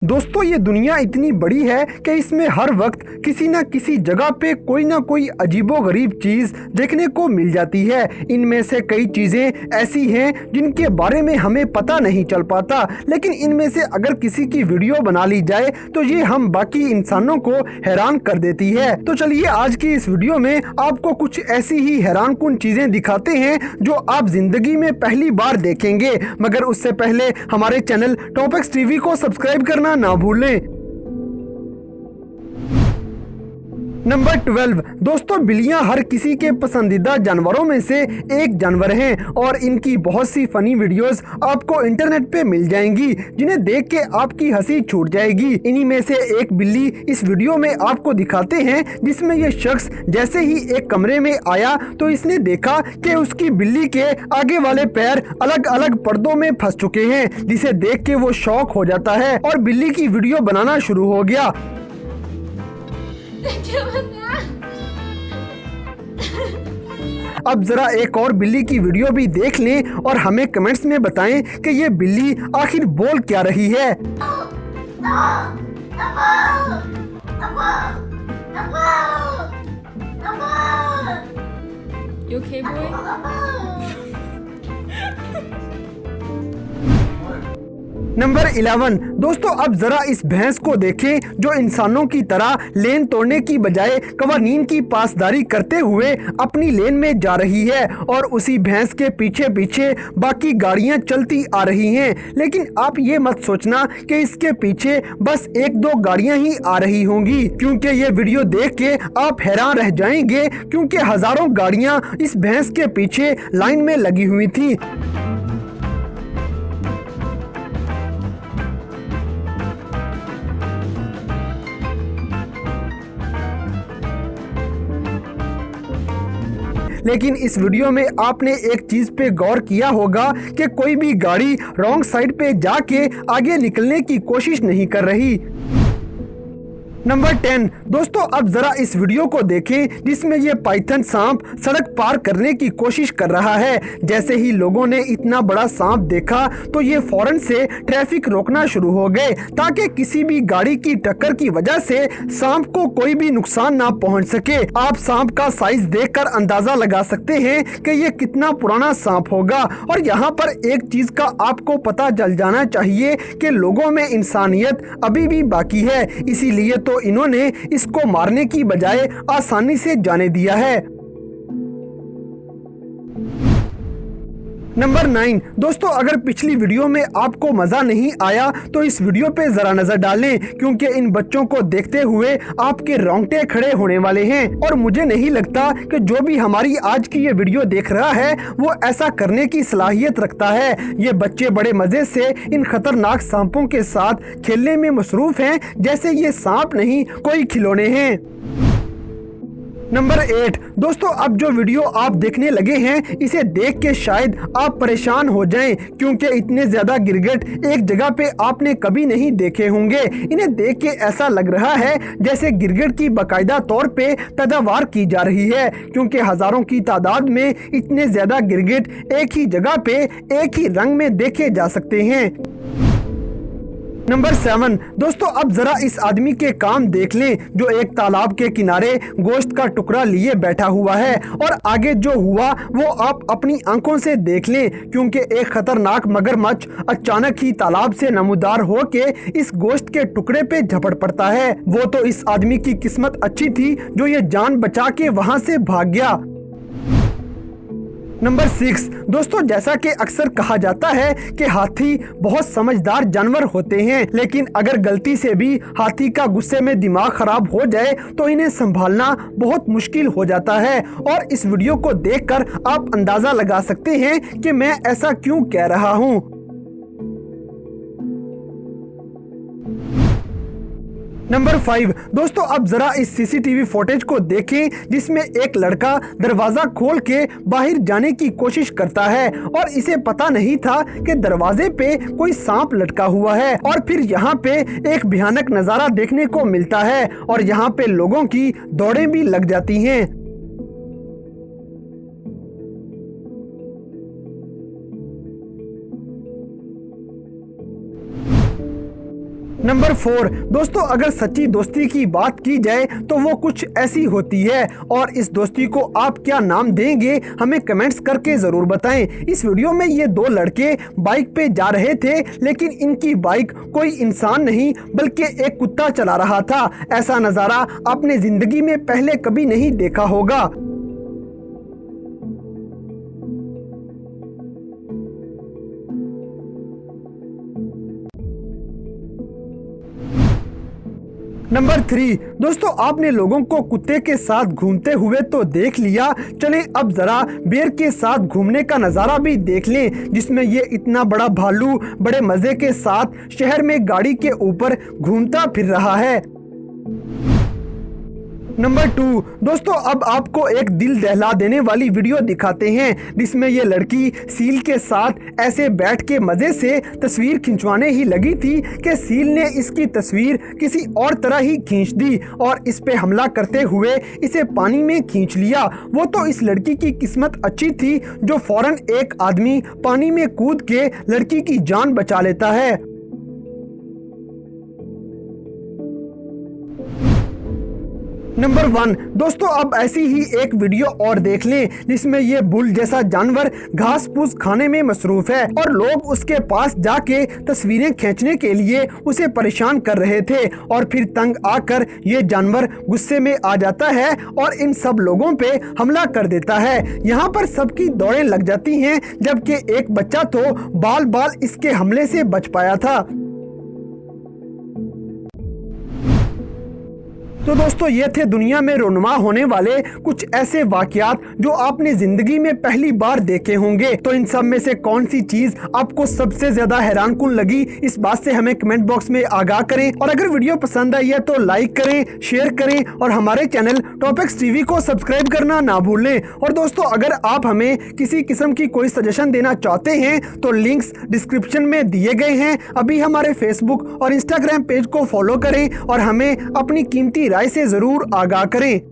दोस्तों ये दुनिया इतनी बड़ी है कि इसमें हर वक्त किसी न किसी जगह पे कोई ना कोई अजीबोगरीब चीज देखने को मिल जाती है। इनमें से कई चीजें ऐसी हैं जिनके बारे में हमें पता नहीं चल पाता, लेकिन इनमें से अगर किसी की वीडियो बना ली जाए तो ये हम बाकी इंसानों को हैरान कर देती है। तो चलिए आज की इस वीडियो में आपको कुछ ऐसी ही हैरानकुन चीजें दिखाते हैं जो आप जिंदगी में पहली बार देखेंगे। मगर उससे पहले हमारे चैनल टॉपिक्स टीवी को सब्सक्राइब करना ना भूलें। नंबर 12 दोस्तों, बिल्लियां हर किसी के पसंदीदा जानवरों में से एक जानवर हैं और इनकी बहुत सी फनी वीडियोस आपको इंटरनेट पे मिल जाएंगी जिन्हें देख के आपकी हंसी छूट जाएगी। इन्हीं में से एक बिल्ली इस वीडियो में आपको दिखाते हैं जिसमें ये शख्स जैसे ही एक कमरे में आया तो इसने देखा कि उसकी बिल्ली के आगे वाले पैर अलग अलग पर्दों में फंस चुके हैं, जिसे देख के वो शॉक हो जाता है और बिल्ली की वीडियो बनाना शुरू हो गया। अब जरा एक और बिल्ली की वीडियो भी देख लें और हमें कमेंट्स में बताएं कि ये बिल्ली आखिर बोल क्या रही है। You okay, boy? नंबर 11 दोस्तों, अब जरा इस भैंस को देखें जो इंसानों की तरह लेन तोड़ने की बजाय कवानीन की पासदारी करते हुए अपनी लेन में जा रही है और उसी भैंस के पीछे पीछे बाकी गाड़ियां चलती आ रही हैं। लेकिन आप ये मत सोचना कि इसके पीछे बस एक दो गाड़ियां ही आ रही होंगी, क्योंकि ये वीडियो देख के आप हैरान रह जाएंगे क्योंकि हजारों गाड़ियां इस भैंस के पीछे लाइन में लगी हुई थी। लेकिन इस वीडियो में आपने एक चीज पे गौर किया होगा कि कोई भी गाड़ी रॉन्ग साइड पे जाके आगे निकलने की कोशिश नहीं कर रही। नंबर 10 दोस्तों, अब जरा इस वीडियो को देखें जिसमें ये पाइथन सांप सड़क पार करने की कोशिश कर रहा है। जैसे ही लोगों ने इतना बड़ा सांप देखा तो ये फौरन से ट्रैफिक रोकना शुरू हो गए ताकि किसी भी गाड़ी की टक्कर की वजह से सांप को कोई भी नुकसान ना पहुंच सके। आप सांप का साइज देखकर अंदाजा लगा सकते हैं कि ये कितना पुराना सांप होगा। और यहाँ पर एक चीज का आपको पता चल जाना चाहिए कि लोगों में इंसानियत अभी भी बाकी है, इसीलिए तो इन्होंने इसको मारने की बजाय आसानी से जाने दिया है। नंबर 9 दोस्तों, अगर पिछली वीडियो में आपको मजा नहीं आया तो इस वीडियो पे जरा नजर डालें, क्योंकि इन बच्चों को देखते हुए आपके रोंगटे खड़े होने वाले हैं। और मुझे नहीं लगता कि जो भी हमारी आज की ये वीडियो देख रहा है वो ऐसा करने की सलाहियत रखता है। ये बच्चे बड़े मजे से इन खतरनाक सांपों के साथ खेलने में मसरूफ हैं जैसे ये सांप नहीं कोई खिलौने हैं। नंबर 8 दोस्तों, अब जो वीडियो आप देखने लगे हैं इसे देख के शायद आप परेशान हो जाएं, क्योंकि इतने ज्यादा गिरगिट एक जगह पे आपने कभी नहीं देखे होंगे। इन्हें देख के ऐसा लग रहा है जैसे गिरगिट की बाकायदा तौर पे पैदावार की जा रही है, क्योंकि हजारों की तादाद में इतने ज्यादा गिरगिट एक ही जगह पे एक ही रंग में देखे जा सकते हैं। नंबर 7 दोस्तों, अब जरा इस आदमी के काम देख लें जो एक तालाब के किनारे गोश्त का टुकड़ा लिए बैठा हुआ है और आगे जो हुआ वो आप अपनी आंखों से देख लें, क्योंकि एक खतरनाक मगरमच्छ अचानक ही तालाब से नमूदार होके इस गोश्त के टुकड़े पे झपट पड़ता है। वो तो इस आदमी की किस्मत अच्छी थी जो ये जान बचा के वहां से भाग गया। नंबर 6 दोस्तों, जैसा कि अक्सर कहा जाता है कि हाथी बहुत समझदार जानवर होते हैं, लेकिन अगर गलती से भी हाथी का गुस्से में दिमाग खराब हो जाए तो इन्हें संभालना बहुत मुश्किल हो जाता है। और इस वीडियो को देखकर आप अंदाजा लगा सकते हैं कि मैं ऐसा क्यों कह रहा हूं। नंबर 5 दोस्तों, अब जरा इस सीसीटीवी फुटेज को देखें जिसमें एक लड़का दरवाजा खोल के बाहर जाने की कोशिश करता है और इसे पता नहीं था कि दरवाजे पे कोई सांप लटका हुआ है। और फिर यहाँ पे एक भयानक नजारा देखने को मिलता है और यहाँ पे लोगों की दौड़ें भी लग जाती हैं। नंबर 4 दोस्तों, अगर सच्ची दोस्ती की बात की जाए तो वो कुछ ऐसी होती है, और इस दोस्ती को आप क्या नाम देंगे हमें कमेंट्स करके जरूर बताएं। इस वीडियो में ये दो लड़के बाइक पे जा रहे थे, लेकिन इनकी बाइक कोई इंसान नहीं बल्कि एक कुत्ता चला रहा था। ऐसा नजारा आपने जिंदगी में पहले कभी नहीं देखा होगा। नंबर 3 दोस्तों, आपने लोगों को कुत्ते के साथ घूमते हुए तो देख लिया, चलें अब जरा बेर के साथ घूमने का नज़ारा भी देख लें, जिसमें ये इतना बड़ा भालू बड़े मज़े के साथ शहर में गाड़ी के ऊपर घूमता फिर रहा है। नंबर 2 दोस्तों, अब आपको एक दिल दहला देने वाली वीडियो दिखाते हैं, जिसमें ये लड़की सील के साथ ऐसे बैठ के मज़े से तस्वीर खिंचवाने ही लगी थी कि सील ने इसकी तस्वीर किसी और तरह ही खींच दी और इस पे हमला करते हुए इसे पानी में खींच लिया। वो तो इस लड़की की किस्मत अच्छी थी जो फौरन एक आदमी पानी में कूद के लड़की की जान बचा लेता है। नंबर 1 दोस्तों, अब ऐसी ही एक वीडियो और देख लें, जिसमें ये बुल जैसा जानवर घास फूस खाने में मसरूफ है और लोग उसके पास जाके तस्वीरें खींचने के लिए उसे परेशान कर रहे थे, और फिर तंग आकर ये जानवर गुस्से में आ जाता है और इन सब लोगों पे हमला कर देता है। यहाँ पर सबकी दौड़ें लग जाती हैं, जबकि एक बच्चा तो बाल बाल इसके हमले से बच पाया था। तो दोस्तों, ये थे दुनिया में रोनुमा होने वाले कुछ ऐसे वाकयात जो आपने जिंदगी में पहली बार देखे होंगे। तो इन सब में से कौन सी चीज आपको सबसे ज्यादा हैरानकुन लगी, इस बात से हमें कमेंट बॉक्स में आगाह करें। और अगर वीडियो पसंद आई है तो लाइक करें, शेयर करें और हमारे चैनल टॉपिक्स टीवी को सब्सक्राइब करना ना भूलें। और दोस्तों, अगर आप हमें किसी किस्म की कोई सजेशन देना चाहते हैं तो लिंक्स डिस्क्रिप्शन में दिए गए हैं। अभी हमारे फेसबुक और इंस्टाग्राम पेज को फॉलो करें और हमें अपनी कीमती राय से जरूर आगाह करें।